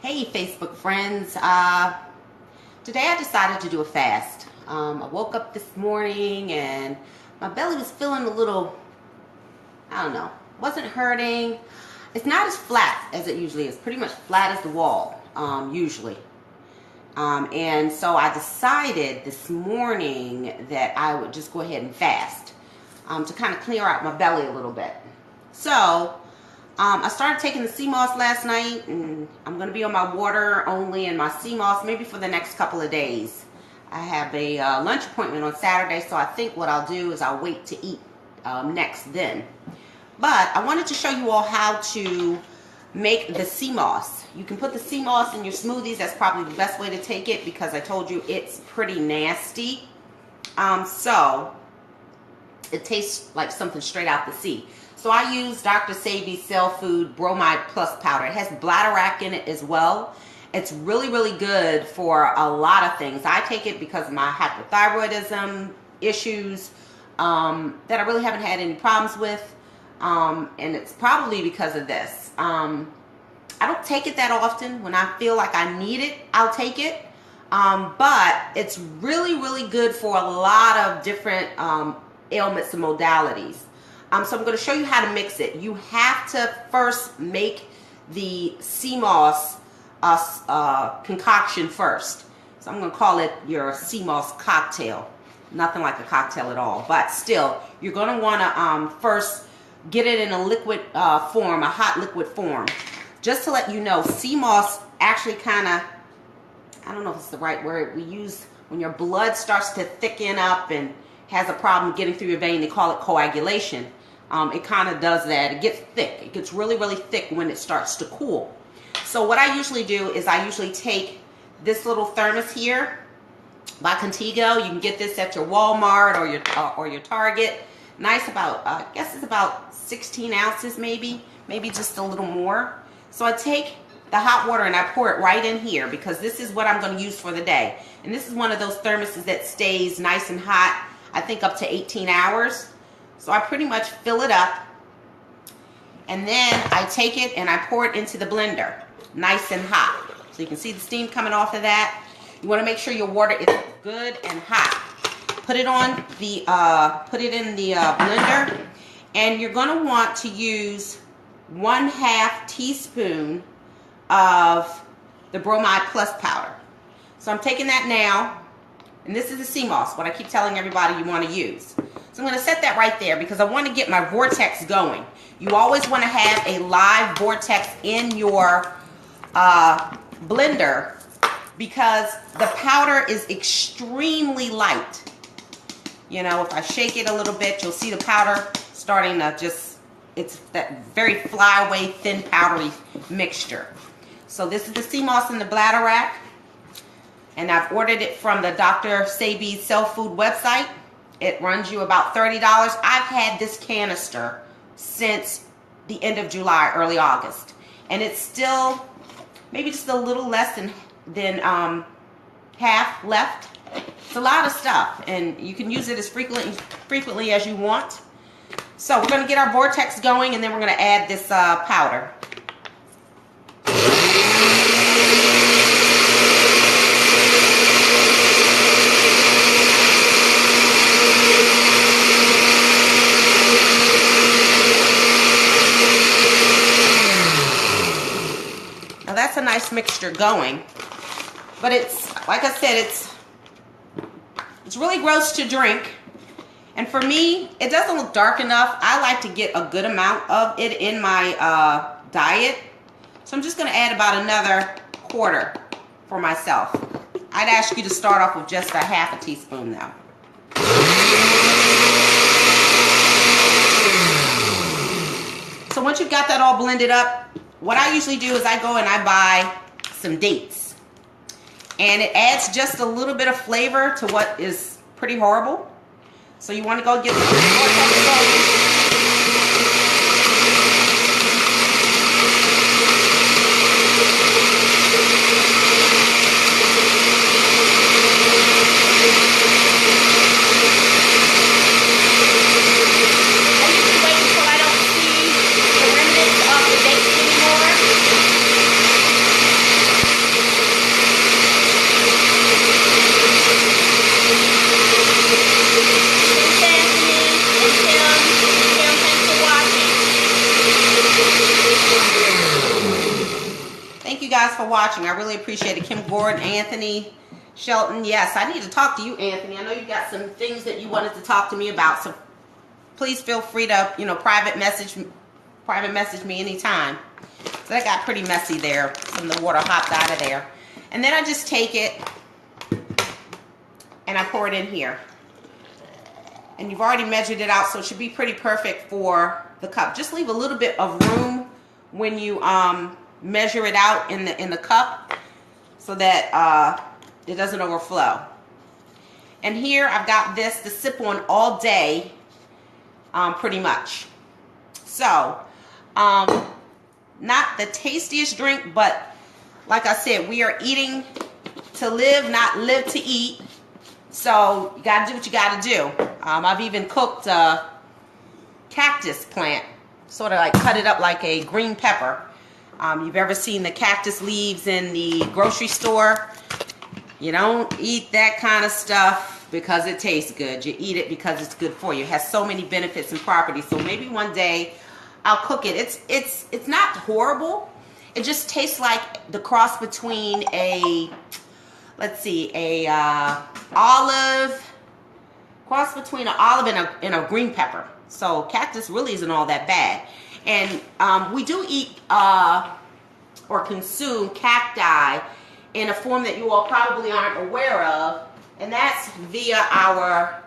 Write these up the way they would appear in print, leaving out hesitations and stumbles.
Hey Facebook friends, today I decided to do a fast. I woke up this morning and my belly was feeling a little, I don't know, wasn't hurting. It's not as flat as it usually is, pretty much flat as the wall, usually. And so I decided this morning that I would just go ahead and fast to kind of clear out my belly a little bit. So I started taking the sea moss last night, and I'm going to be on my water only and my sea moss maybe for the next couple of days. I have a lunch appointment on Saturday, so I think what I'll do is I'll wait to eat next then. But I wanted to show you all how to make the sea moss. You can put the sea moss in your smoothies. That's probably the best way to take it because I told you it's pretty nasty. So it tastes like something straight out the sea. So I use Dr. Sebi's Cell Food Bromide Plus powder. It has bladderwrack in it as well. It's really, really good for a lot of things. I take it because of my hypothyroidism issues that I really haven't had any problems with. And it's probably because of this. I don't take it that often. When I feel like I need it, I'll take it. But it's really, really good for a lot of different ailments and modalities. So I'm going to show you how to mix it. You have to first make the sea moss concoction first. So I'm going to call it your sea moss cocktail. Nothing like a cocktail at all, but still, you're going to want to first get it in a liquid form, a hot liquid form. Just to let you know, sea moss actually kind of, I don't know if it's the right word we use, when your blood starts to thicken up and has a problem getting through your vein, they call it coagulation. It kind of does that. It gets thick. It gets really, really thick when it starts to cool. So what I usually do is I usually take this little thermos here by Contigo. You can get this at your Walmart or your Target. Nice, about I guess it's about 16 ounces maybe just a little more. So I take the hot water and I pour it right in here because this is what I'm going to use for the day. And this is one of those thermoses that stays nice and hot, I think up to 18 hours. So I pretty much fill it up, and then I take it and I pour it into the blender, nice and hot. So you can see the steam coming off of that. You want to make sure your water is good and hot. Put it on the, put it in the blender, and you're going to want to use 1/2 teaspoon of the Bromide Plus powder. So I'm taking that now, and this is the sea moss, what I keep telling everybody you want to use. So I'm going to set that right there because I want to get my vortex going. You always want to have a live vortex in your blender because the powder is extremely light. You know, if I shake it a little bit, you'll see the powder starting to just, it's that very flyaway, thin, powdery mixture. So this is the sea moss in the bladderwrack, and I've ordered it from the Dr. Sebi's Cell Food website. It runs you about $30. I've had this canister since the end of July, early August, and it's still maybe just a little less than half left. It's a lot of stuff, and you can use it as frequently as you want. So we're going to get our vortex going, and then we're going to add this powder. Now that's a nice mixture going, but it's, like I said, it's really gross to drink. And for me, it doesn't look dark enough. I like to get a good amount of it in my diet. So I'm just going to add about another 1/4 for myself. I'd ask you to start off with just 1/2 teaspoon though. So once you've got that all blended up, what I usually do is I go and I buy some dates. And it adds just a little bit of flavor to what is pretty horrible. So you want to go get the vortex going. I usually wait until I don't see the remnants of the dates anymore. Thank you guys for watching. I really appreciate it. Kim Gordon, Anthony, Shelton. Yes, I need to talk to you, Anthony. I know you've got some things that you wanted to talk to me about, so please feel free to, private message me anytime. So that got pretty messy there. Some of the water hopped out of there. And then I just take it and I pour it in here. And you've already measured it out, so it should be pretty perfect for the cup. Just leave a little bit of room when you measure it out in the cup so that it doesn't overflow. And here I've got this to sip on all day, pretty much. So, not the tastiest drink, but like I said, we are eating to live, not live to eat. So you gotta do what you gotta do. I've even cooked a cactus plant, sort of like cut it up like a green pepper. You've ever seen the cactus leaves in the grocery store? You don't eat that kind of stuff because it tastes good. You eat it because it's good for you. It has so many benefits and properties. So maybe one day I'll cook it. It's not horrible. It just tastes like the cross between a, let's see, olive, cross between an olive and a green pepper. So cactus really isn't all that bad. And we do eat or consume cacti in a form that you all probably aren't aware of, and that's via our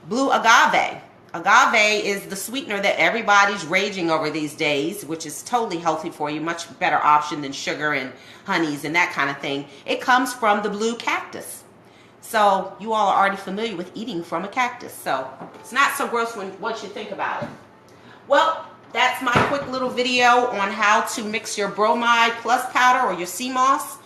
blue agave. Agave is the sweetener that everybody's raging over these days, which is totally healthy for you, much better option than sugar and honeys and that kind of thing. It comes from the blue cactus. So you all are already familiar with eating from a cactus. So it's not so gross once you think about it. Well, that's my quick little video on how to mix your bromide plus powder or your sea moss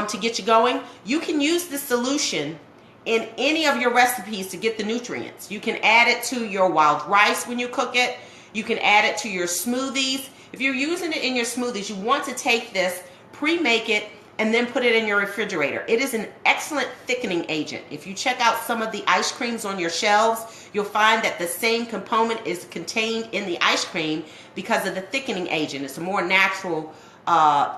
to get you going. You can use this solution in any of your recipes to get the nutrients. You can add it to your wild rice when you cook it. You can add it to your smoothies. If you're using it in your smoothies, you want to take this, pre-make it, and then put it in your refrigerator. It is an excellent thickening agent. If you check out some of the ice creams on your shelves, you'll find that the same component is contained in the ice cream because of the thickening agent. It's a more natural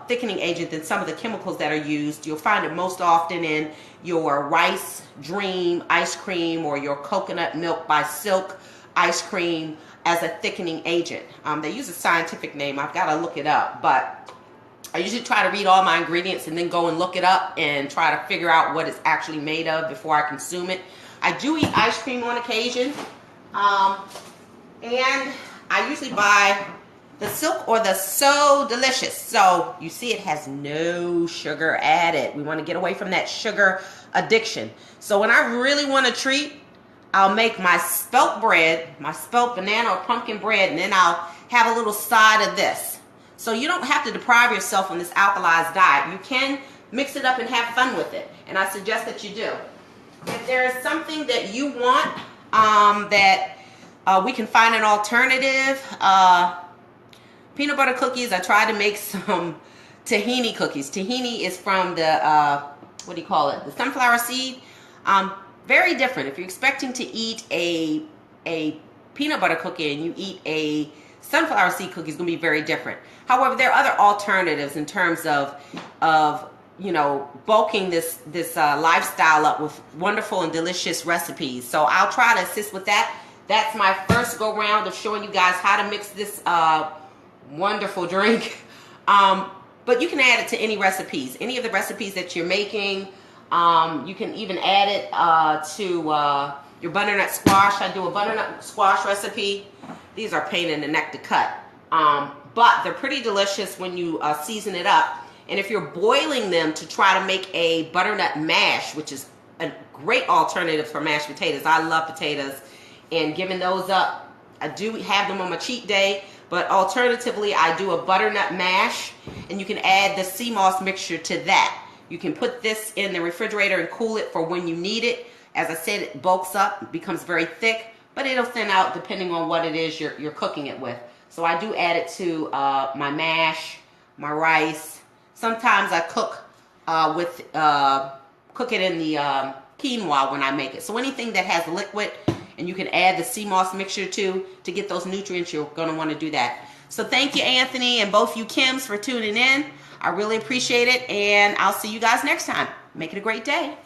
thickening agent than some of the chemicals that are used. You'll find it most often in your Rice Dream ice cream or your coconut milk by Silk ice cream as a thickening agent. They use a scientific name. I've got to look it up, but I usually try to read all my ingredients and then go and look it up and try to figure out what it's actually made of before I consume it. I do eat ice cream on occasion, and I usually buy the Silk or the So Delicious. So you see it has no sugar added. We want to get away from that sugar addiction. So when I really want a treat, I'll make my spelt bread, my spelt banana or pumpkin bread, and then I'll have a little side of this. So you don't have to deprive yourself on this alkalized diet. You can mix it up and have fun with it, and I suggest that you do. If there is something that you want we can find an alternative, peanut butter cookies. I tried to make some tahini cookies. Tahini is from the, what do you call it? The sunflower seed. Very different. If you're expecting to eat a peanut butter cookie and you eat a sunflower seed cookie, it's going to be very different. However, there are other alternatives in terms of bulking this lifestyle up with wonderful and delicious recipes. So I'll try to assist with that. That's my first go round of showing you guys how to mix this wonderful drink. But you can add it to any recipes, any of the recipes that you're making. You can even add it to your butternut squash. I do a butternut squash recipe. These are pain in the neck to cut, but they're pretty delicious when you season it up. And if you're boiling them to try to make a butternut mash, which is a great alternative for mashed potatoes. I love potatoes, and giving those up, I do have them on my cheat day. But alternatively, I do a butternut mash, and you can add the sea moss mixture to that. You can put this in the refrigerator and cool it for when you need it. As I said, it bulks up, becomes very thick, but it'll thin out depending on what it is you're cooking it with. So I do add it to my mash, my rice. Sometimes I cook cook it in the quinoa when I make it. So anything that has liquid and you can add the sea moss mixture to get those nutrients, you're going to want to do that. So thank you, Anthony, and both you Kims for tuning in. I really appreciate it, and I'll see you guys next time. Make it a great day.